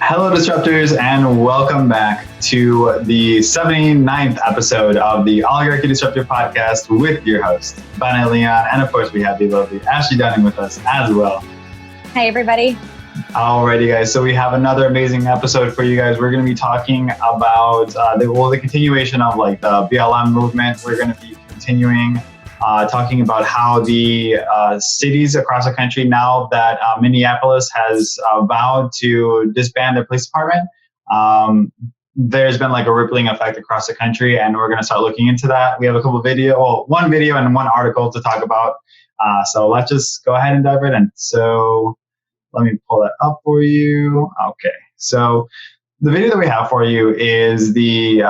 Hello, Disruptors, and welcome back to the 79th episode of the Oligarchy Disruptor Podcast with your host, Bennett Leon, and of course, we have the lovely Ashley Dunning with us as well. Hi, everybody. Alrighty, guys. So we have another amazing episode for you guys. We're going to be talking about the continuation of like the BLM movement. We're going to be continuing talking about how the cities across the country, now that Minneapolis has vowed to disband their police department, there's been like a rippling effect across the country, and we're going to start looking into that. We have a couple one video and one article to talk about. So let's just go ahead and dive right in. So let me pull that up for you. Okay. So the video that we have for you is the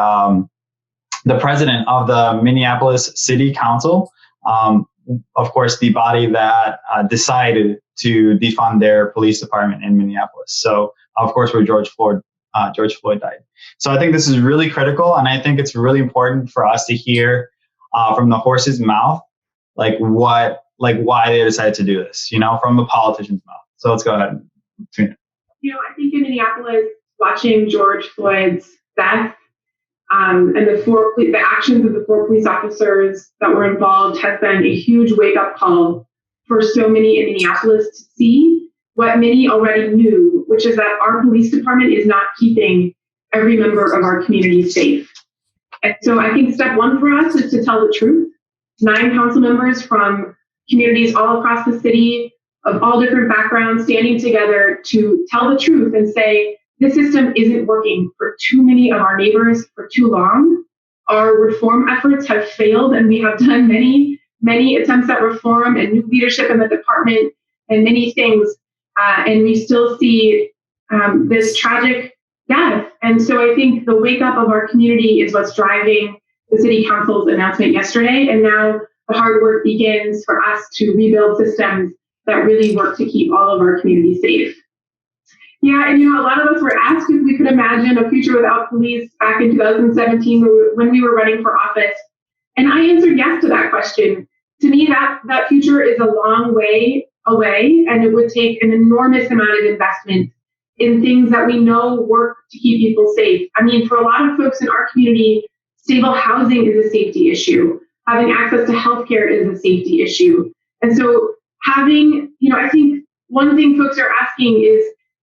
president of the Minneapolis City Council. Of course, the body that decided to defund their police department in Minneapolis. So, of course, where George Floyd died. So I think this is really critical, and I think it's really important for us to hear from the horse's mouth, why they decided to do this, from the politician's mouth. So let's go ahead. I think in Minneapolis, watching George Floyd's death, and the actions of the 4 police officers that were involved has been a huge wake-up call for so many in Minneapolis to see what many already knew, which is that our police department is not keeping every member of our community safe. And so I think step one for us is to tell the truth. 9 council members from communities all across the city of all different backgrounds standing together to tell the truth and say, this system isn't working for too many of our neighbors for too long. Our reform efforts have failed, and we have done many, many attempts at reform and new leadership in the department and many things. And we still see this tragic death. And so I think the wake up of our community is what's driving the city council's announcement yesterday. And now the hard work begins for us to rebuild systems that really work to keep all of our communities safe. Yeah, and a lot of us were asked if we could imagine a future without police back in 2017 when we were running for office. And I answered yes to that question. To me, that future is a long way away, and it would take an enormous amount of investment in things that we know work to keep people safe. I mean, for a lot of folks in our community, stable housing is a safety issue. Having access to healthcare is a safety issue. And so I think one thing folks are asking is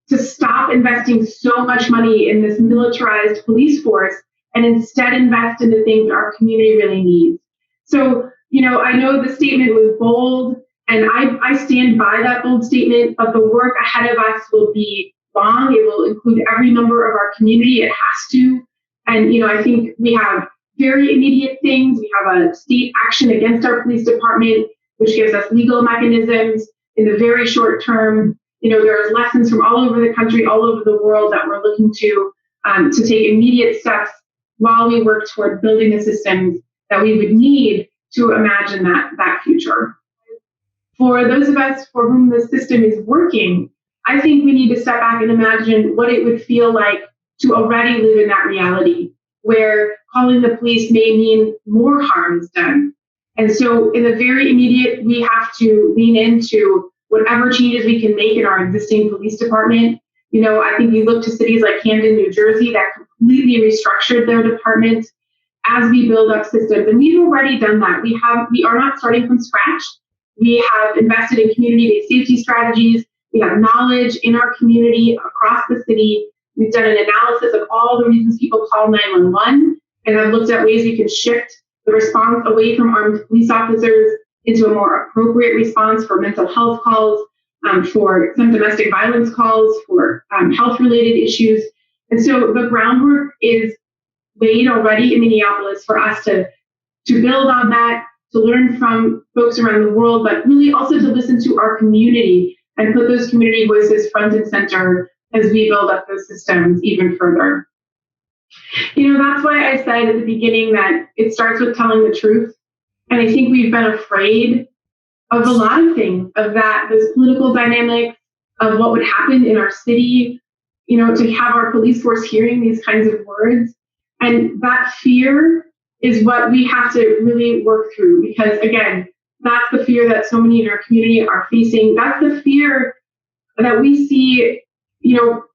to stop investing so much money in this militarized police force and instead invest in the things our community really needs. So, I know the statement was bold, and I stand by that bold statement, but the work ahead of us will be long. It will include every member of our community. It has to. And, I think we have very immediate things. We have a state action against our police department, which gives us legal mechanisms in the very short term. There's lessons from all over the country, all over the world that we're looking to take immediate steps while we work toward building the systems that we would need to imagine that future. For those of us for whom the system is working, I think we need to step back and imagine what it would feel like to already live in that reality, where calling the police may mean more harm is done. And so in the very immediate, we have to lean into whatever changes we can make in our existing police department. I think we look to cities like Camden, New Jersey, that completely restructured their department as we build up systems. And we've already done that. We are not starting from scratch. We have invested in community-based safety strategies. We have knowledge in our community across the city. We've done an analysis of all the reasons people call 911, and have looked at ways we can shift the response away from armed police officers into a more appropriate response for mental health calls, for some domestic violence calls, for health-related issues. And so the groundwork is laid already in Minneapolis for us to build on that, to learn from folks around the world, but really also to listen to our community and put those community voices front and center as we build up those systems even further. That's why I said at the beginning that it starts with telling the truth. And I think we've been afraid of a lot of things, of those political dynamics, of what would happen in our city, to have our police force hearing these kinds of words. And that fear is what we have to really work through, because again, that's the fear that so many in our community are facing. That's the fear that we see,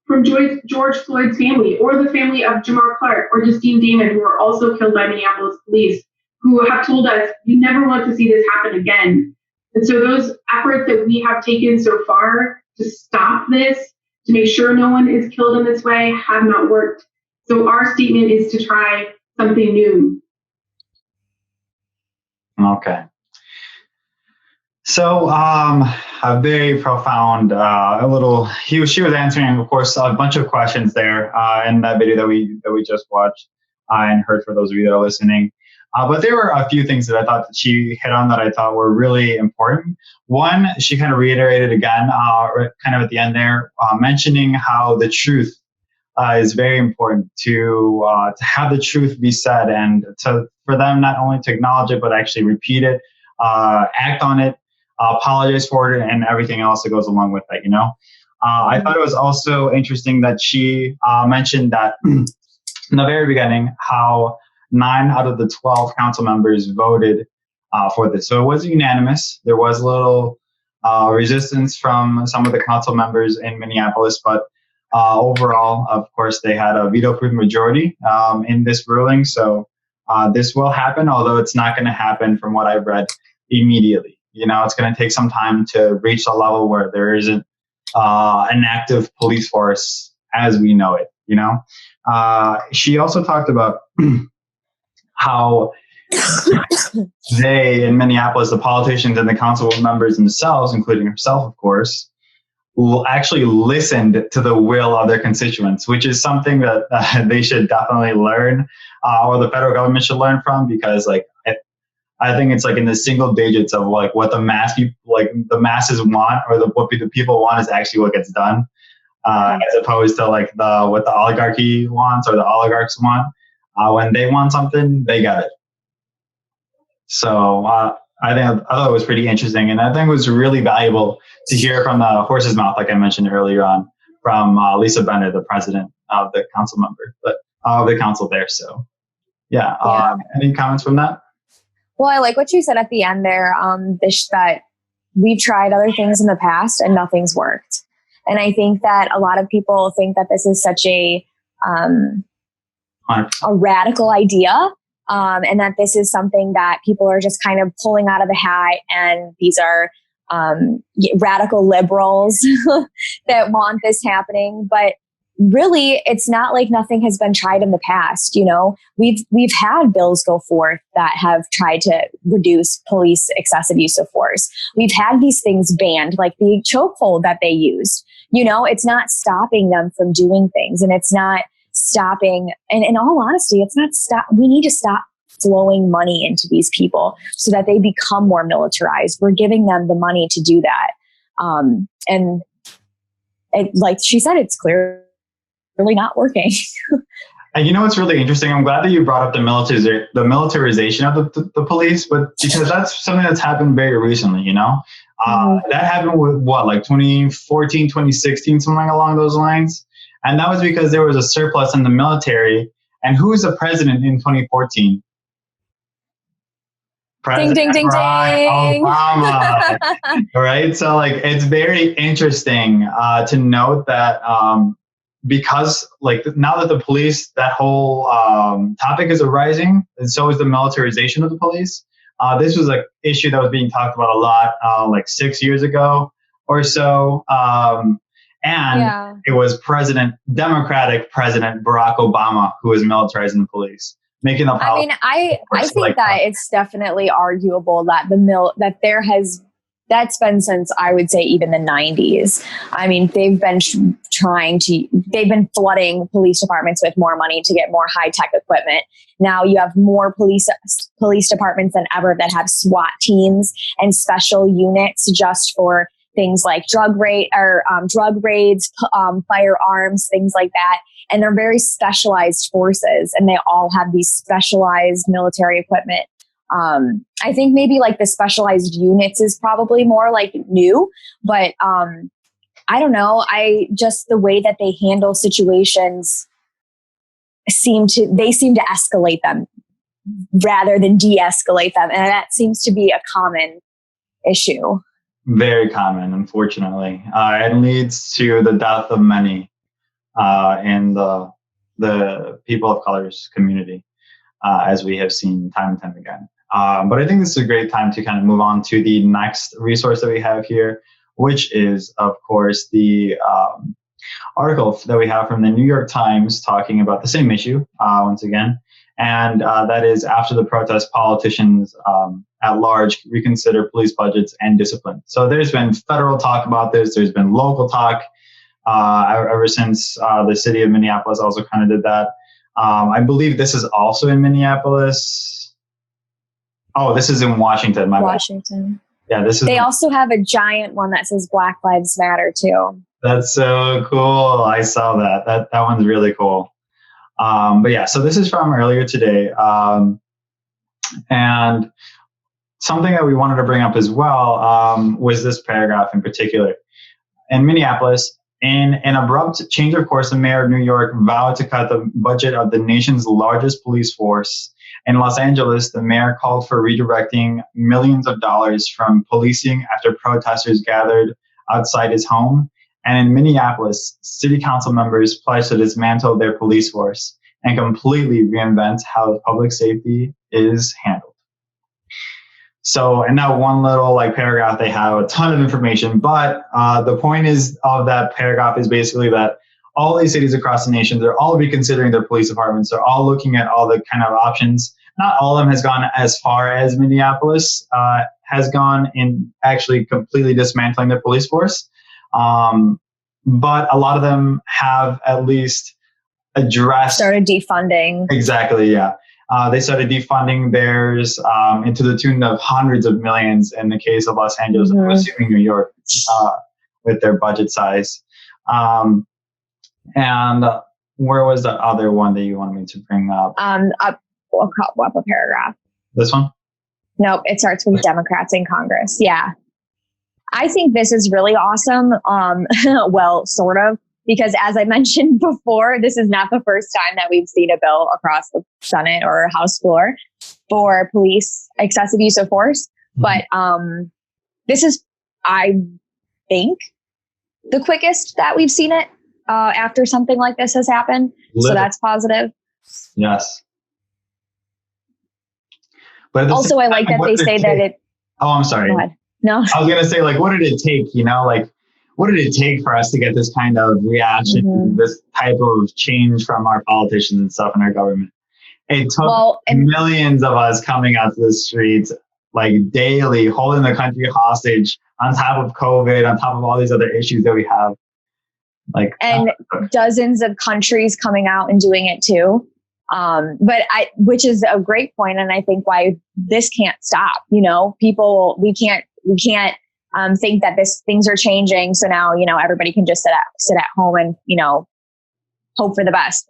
from George Floyd's family, or the family of Jamar Clark or Justine Damon, who were also killed by Minneapolis police, who have told us, we never want to see this happen again. And so those efforts that we have taken so far to stop this, to make sure no one is killed in this way, have not worked. So our statement is to try something new. Okay. So a very profound, she was answering, of course, a bunch of questions there in that video that we just watched and heard for those of you that are listening. But there were a few things that I thought that she hit on that I thought were really important. One, she kind of reiterated again, kind of at the end there, mentioning how the truth is very important to have the truth be said, and for them not only to acknowledge it but actually repeat it, act on it, apologize for it, and everything else that goes along with that. I thought it was also interesting that she mentioned that in the very beginning how 9 out of the 12 council members voted for this. So it was unanimous. There was a little resistance from some of the council members in Minneapolis, but overall, of course, they had a veto-proof majority in this ruling. So this will happen, although it's not going to happen, from what I've read, immediately. It's going to take some time to reach a level where there isn't an active police force as we know it. She also talked about how they, in Minneapolis, the politicians and the council members themselves, including herself, of course, actually listened to the will of their constituents, which is something that they should definitely learn, or the federal government should learn from, because I think it's in the single digits of what the the masses want, or what the people want is actually what gets done, as opposed to what the oligarchy wants or the oligarchs want. When they want something, they get it. So I thought it was pretty interesting, and I think it was really valuable to hear from the horse's mouth, like I mentioned earlier on, from Lisa Bennett, the president of the council member, but of the council there. So, yeah. Any comments from that? Well, I like what you said at the end there, that we've tried other things in the past and nothing's worked. And I think that a lot of people think that this is such a radical idea, and that this is something that people are just kind of pulling out of the hat, and these are radical liberals that want this happening. But really, it's not like nothing has been tried in the past. We've had bills go forth that have tried to reduce police excessive use of force. We've had these things banned, like the chokehold that they used. It's not stopping them from doing things, and it's not stopping. And in all honesty, it's not stop. We need to stop flowing money into these people so that they become more militarized. We're giving them the money to do that. And like she said, it's clearly not working. And what's really interesting? I'm glad that you brought up the militarization of the police, but because that's something that's happened very recently, that happened with 2014, 2016, something along those lines. And that was because there was a surplus in the military. And who was the president in 2014? President ding, ding, ding, ding. Obama. All right. So it's very interesting to note that because now that the police, that whole topic is arising, and so is the militarization of the police. This was an issue that was being talked about a lot 6 years ago or so. It was Democratic President Barack Obama who was militarizing the police, making the policy. I think that it's definitely arguable that that's been since, I would say, even the 90s. They've been flooding police departments with more money to get more high-tech equipment. Now you have more police departments than ever that have SWAT teams and special units just for things like drug raids, firearms, things like that. And they're very specialized forces, and they all have these specialized military equipment. I think maybe the specialized units is probably more new, but I don't know. The way that they handle situations seem to escalate them rather than de-escalate them. And that seems to be a common issue. Very common, unfortunately. It leads to the death of many. in the people of color's community, as we have seen time and time again. But I think this is a great time to kind of move on to the next resource that we have here, which is, of course, the article that we have from the New York Times talking about the same issue once again. And that is, after the protest, politicians at large reconsider police budgets and discipline. So there's been federal talk about this. There's been local talk ever since the city of Minneapolis also kind of did that. I believe this is also in Minneapolis. Oh, this is in Washington. Washington. Yeah, this is. They also have a giant one that says Black Lives Matter too. That's so cool. I saw that. That one's really cool. But yeah, so this is from earlier today. And something that we wanted to bring up as well was this paragraph in particular. In Minneapolis, in an abrupt change of course, the mayor of New York vowed to cut the budget of the nation's largest police force. In Los Angeles, the mayor called for redirecting millions of dollars from policing after protesters gathered outside his home. And in Minneapolis, city council members pledged to dismantle their police force and completely reinvent how public safety is handled. So in that one little paragraph, they have a ton of information, but the point of that paragraph is basically that all these cities across the nation, they're all reconsidering their police departments. They're all looking at all the kind of options. Not all of them has gone as far as Minneapolis has gone in actually completely dismantling their police force. But a lot of them have at least started defunding. Exactly, yeah. They started defunding theirs into the tune of hundreds of millions in the case of Los Angeles, and I'm assuming New York with their budget size. And where was the other one that you wanted me to bring up? Up a paragraph. This one? Nope, it starts with Democrats in Congress. Yeah. I think this is really awesome. Well, sort of, because as I mentioned before, this is not the first time that we've seen a bill across the Senate or House floor for police excessive use of force. But this is, I think, the quickest that we've seen it after something like this has happened. So that's positive. Yes. But also, I like that they say that it. Oh, I'm sorry. Go ahead. No. I was going to say, what did it take, what did it take for us to get this kind of reaction, this type of change from our politicians and stuff in our government? It took millions of us coming out to the streets, daily, holding the country hostage on top of COVID, on top of all these other issues that we have. And dozens of countries coming out and doing it too. Which is a great point, and I think why this can't stop. People, we can't think that things are changing. So now, everybody can just sit at home and, hope for the best.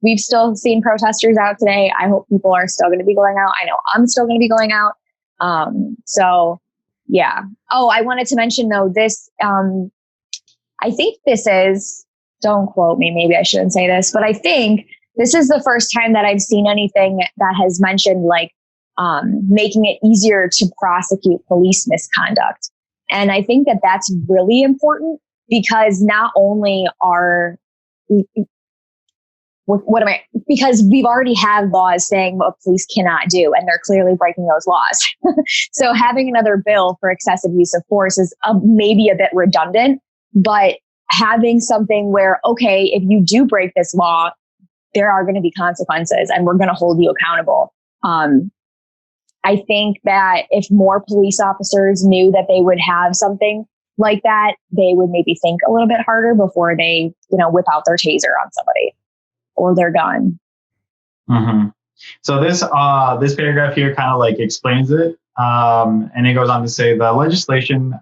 We've still seen protesters out today. I hope people are still going to be going out. I know I'm still going to be going out. So yeah. Oh, I wanted to mention though, this, I think this is, don't quote me, maybe I shouldn't say this, but I think this is the first time that I've seen anything that has mentioned making it easier to prosecute police misconduct. And I think that that's really important because not only because we've already had laws saying what police cannot do, and they're clearly breaking those laws. So having another bill for excessive use of force is maybe a bit redundant, but having something where, okay, if you do break this law, there are going to be consequences and we're going to hold you accountable. I think that if more police officers knew that they would have something like that, they would maybe think a little bit harder before they, whip out their taser on somebody or their gun. Mm-hmm. So this paragraph here kind of explains it. And it goes on to say the legislation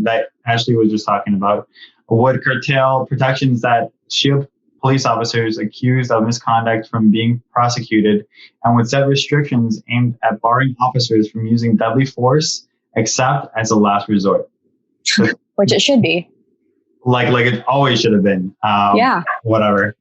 that Ashley was just talking about would curtail protections that shield police officers accused of misconduct from being prosecuted and would set restrictions aimed at barring officers from using deadly force except as a last resort. Which it should be. Like it always should have been. Yeah. Whatever.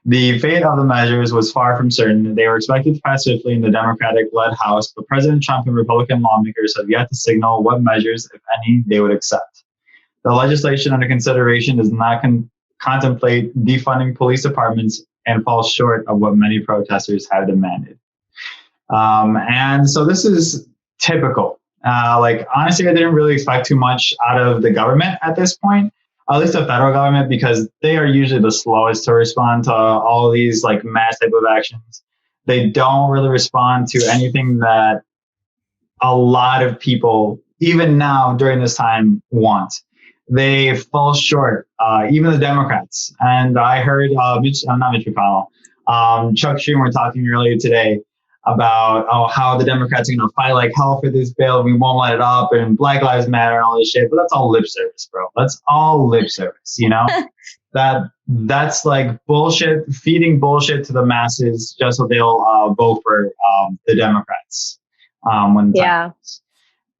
The fate of the measures was far from certain. They were expected to pass swiftly in the Democratic-led House, but President Trump and Republican lawmakers have yet to signal what measures, if any, they would accept. The legislation under consideration does not contemplate defunding police departments and falls short of what many protesters have demanded. And so this is typical. Like, honestly, I didn't really expect too much out of the government at this point, at least the federal government, because they are usually the slowest to respond to all these like mass type of actions. They don't really respond to anything that a lot of people, even now during this time, want. They fall short, even the Democrats. And I heard not Mitch McConnell, Chuck Schumer talking earlier today about how the Democrats are going to fight like hell for this bill. We won't let it up, and Black Lives Matter and all this shit. But that's all lip service, bro. That's all lip service, you know? That's like bullshit, feeding bullshit to the masses just so they'll vote for the Democrats. When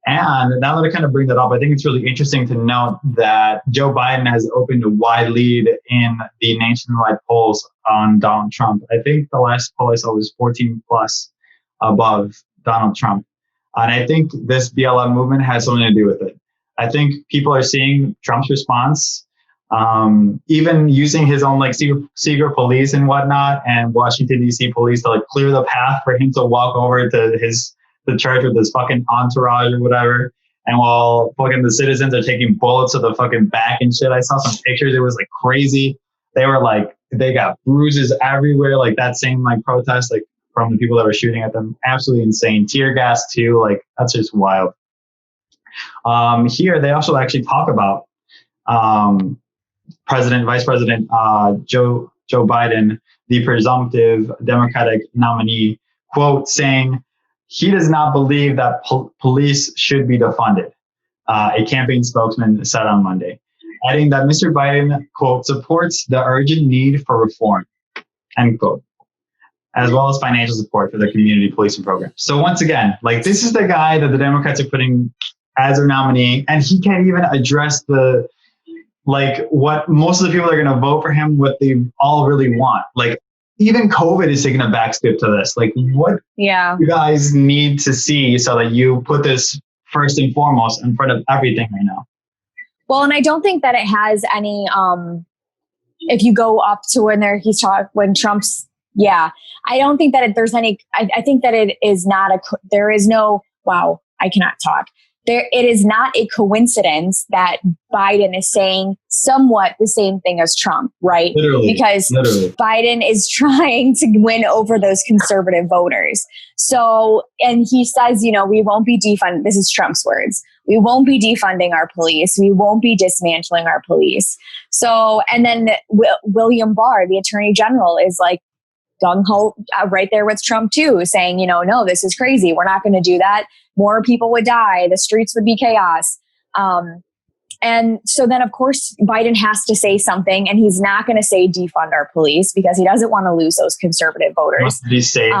And now that I kind of bring that up, I think it's really interesting to note that Joe Biden has opened a wide lead in the nationwide polls on Donald Trump. I think the last poll I saw was 14 plus above Donald Trump. And I think this BLM movement has something to do with it. I think people are seeing Trump's response, even using his own like secret police and whatnot, and Washington, D.C. police to like clear the path for him to walk over to the church with his fucking entourage or whatever. And while fucking the citizens are taking bullets to the fucking back and shit, I saw some pictures. It was like crazy. They were like, they got bruises everywhere. Like that same like protest, like from the people that were shooting at them. Absolutely insane. Tear gas too. Like that's just wild. Here they also actually talk about Vice President Joe Biden, the presumptive Democratic nominee, quote, saying he does not believe that police should be defunded, a campaign spokesman said on Monday, adding that Mr. Biden, quote, supports the urgent need for reform, end quote, as well as financial support for the community policing program. So once again, like this is the guy that the Democrats are putting as their nominee, and he can't even address the, like what most of the people that are going to vote for him, what they all really want. Like even COVID is taking a backstep to this. Like what you guys need to see so that you put this first and foremost in front of everything right now. Well, and I don't think that it has any, if you go up to when Trump's, I don't think that there's any, I think that it is not there is no, wow, I cannot talk. It is not a coincidence that Biden is saying somewhat the same thing as Trump, right? Literally. Biden is trying to win over those conservative voters. So, and he says, we won't be defunding. This is Trump's words. We won't be defunding our police. We won't be dismantling our police. So, and then William Barr, the Attorney General, is like gung-ho right there with Trump too, saying, no, this is crazy. We're not going to do that. More people would die. The streets would be chaos. And so then, of course, Biden has to say something, and he's not going to say defund our police because he doesn't want to lose those conservative voters. He wants to be safe.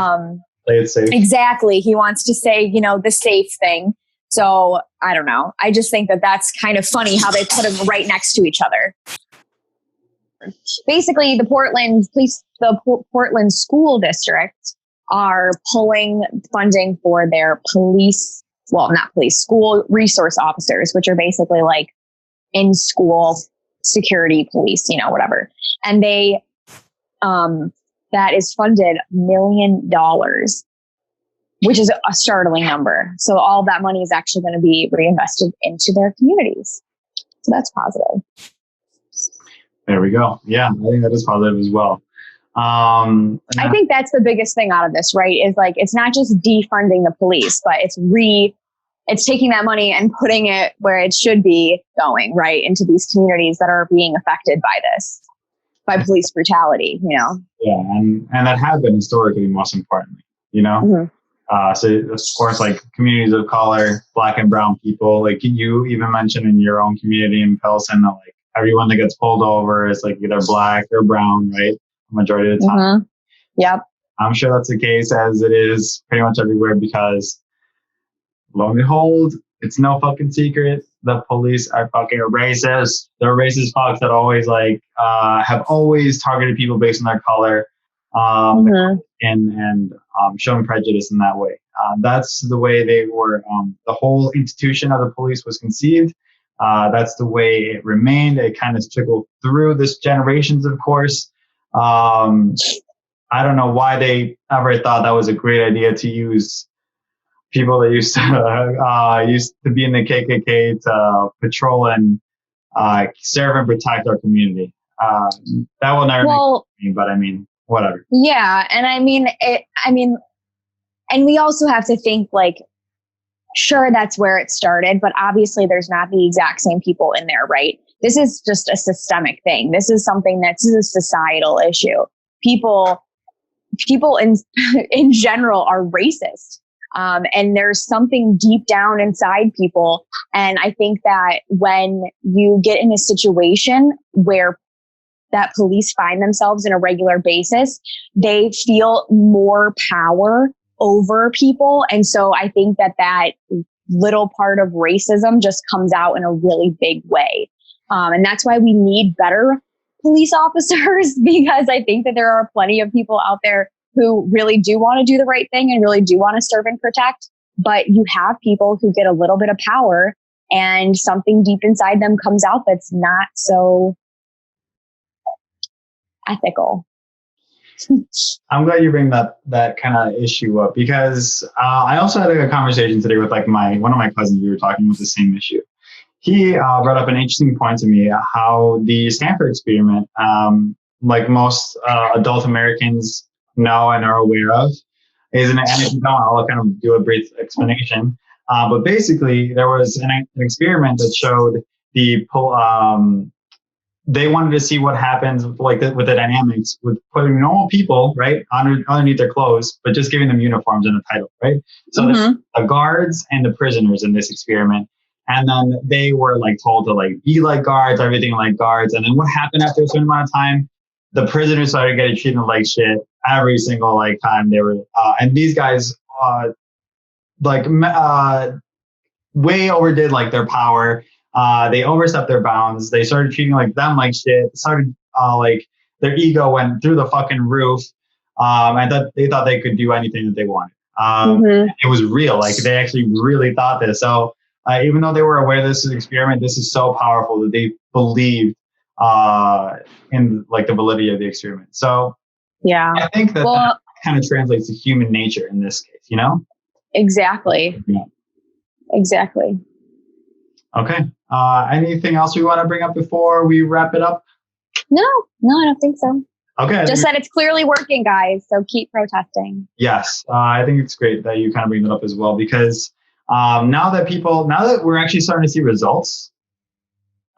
Play it safe. Exactly. He wants to say, the safe thing. So I don't know. I just think that that's kind of funny how they put them right next to each other. Basically, the Portland school district are pulling funding for their school resource officers, which are basically like in school security police, whatever. And they, that is funded $1 million, which is a startling number. So all that money is actually going to be reinvested into their communities. So that's positive. There we go. Yeah, I think that is positive as well. I think that's the biggest thing out of this, right? Is like, it's not just defunding the police, but it's taking that money and putting it where it should be going, right? Into these communities that are being affected by police brutality, Yeah. And that has been historically most importantly, Mm-hmm. So of course, like communities of color, Black and brown people, like you even mentioned in your own community in Pilsen, that like everyone that gets pulled over is like either Black or brown, right? Majority of the time. Mm-hmm. Yep. I'm sure that's the case as it is pretty much everywhere because lo and behold, it's no fucking secret. The police are fucking racist. They're racist fucks that always have always targeted people based on their color, and shown prejudice in that way. That's the way they were. The whole institution of the police was conceived That's the way it remained. It kind of trickled through this generations, of course. I don't know why they ever thought that was a great idea to use people that used to be in the KKK to patrol and serve and protect our community. That will never make me, but I mean, whatever. Yeah, and and we also have to think like, sure, that's where it started, but obviously there's not the exact same people in there, right? This is just a systemic thing. This is a societal issue. People in general are racist. And there's something deep down inside people. And I think that when you get in a situation where that police find themselves in a regular basis, they feel more power over people. And so I think that little part of racism just comes out in a really big way. And that's why we need better police officers, because I think that there are plenty of people out there who really do want to do the right thing and really do want to serve and protect. But you have people who get a little bit of power and something deep inside them comes out that's not so ethical. I'm glad you bring that kind of issue up, because I also had a conversation today with like one of my cousins. We were talking about the same issue. He brought up an interesting point to me, how the Stanford experiment, like most adult Americans know and are aware of, and if you don't, I'll kind of do a brief explanation. But basically, there was an experiment that showed they wanted to see what happens with the dynamics with putting normal people, right, underneath their clothes, but just giving them uniforms and a title, right? So the guards and the prisoners in this experiment, and then they were like told to like be like guards, everything like guards, and then what happened after a certain amount of time? The prisoners started getting treated like shit every single like time they were, and these guys way overdid like their power. They overstepped their bounds. They started treating like them like shit. Started like their ego went through the fucking roof, and they thought they could do anything that they wanted. It was real. Like they actually really thought this. So even though they were aware this is an experiment, this is so powerful that they believed in like the validity of the experiment. So yeah, I think that kind of translates to human nature in this case, you know? Exactly. Yeah. Exactly. Okay. Anything else we want to bring up before we wrap it up? No, I don't think so. Okay. Just that it's clearly working, guys. So keep protesting. Yes. I think it's great that you kind of bring that up as well, because now that we're actually starting to see results,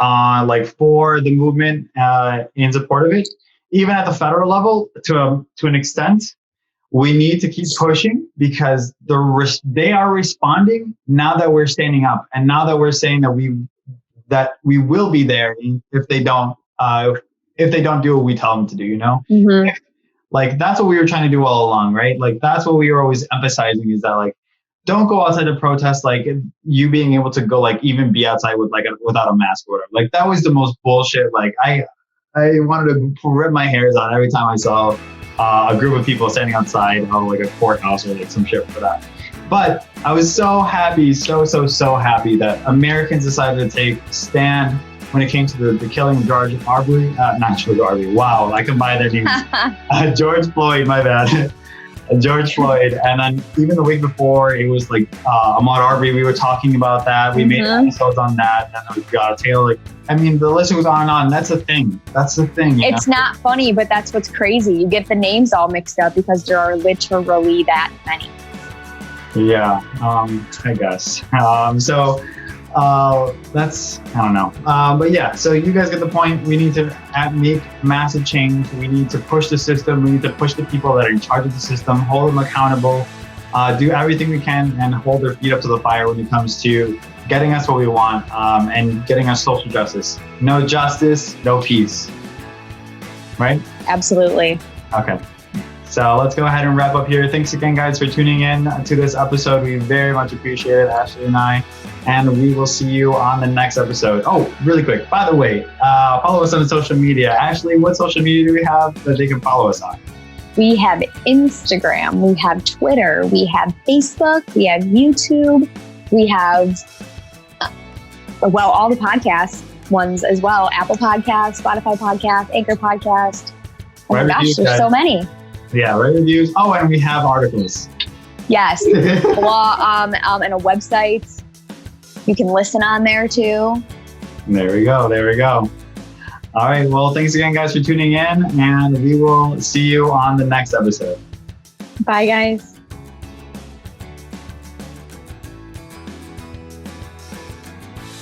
like for the movement in support of it, even at the federal level, to an extent, we need to keep pushing, because they are responding now that we're standing up, and now that we're saying that we will be there if they don't do what we tell them to do, you know? Like that's what we were trying to do all along, right? Like that's what we were always emphasizing, is that like, don't go outside to protest, like you being able to go like even be outside with without a mask or whatever. Like that was the most bullshit. Like I wanted to rip my hairs out every time I saw a group of people standing outside of like a courthouse or like some shit for that. But I was so happy, so happy that Americans decided to take a stand when it came to the killing of George Arbery. Not George Arbery. Wow, I combined their names. George Floyd, my bad. George Floyd. And then even the week before, it was like Ahmaud Arbery. We were talking about that. We made episodes on that. And then we got Taylor. I mean, the list goes on and on. That's the thing. It's not funny, but that's what's crazy. You get the names all mixed up because there are literally that many. Yeah, I guess. That's, I don't know. But yeah, so you guys get the point. We need to make massive change. We need to push the system. We need to push the people that are in charge of the system, hold them accountable, do everything we can, and hold their feet up to the fire when it comes to getting us what we want, and getting us social justice. No justice, no peace. Right? Absolutely. Okay. So let's go ahead and wrap up here. Thanks again, guys, for tuning in to this episode. We very much appreciate it, Ashley and I. And we will see you on the next episode. Oh, really quick. By the way, follow us on social media. Ashley, what social media do we have that they can follow us on? We have Instagram. We have Twitter. We have Facebook. We have YouTube. We have well, all the podcast ones as well. Apple Podcast, Spotify Podcast, Anchor Podcast. Oh my gosh, there's so many. Yeah, write reviews. Oh, and we have articles. Yes. And a website. You can listen on there too. There we go. All right. Well, thanks again, guys, for tuning in, and we will see you on the next episode. Bye, guys.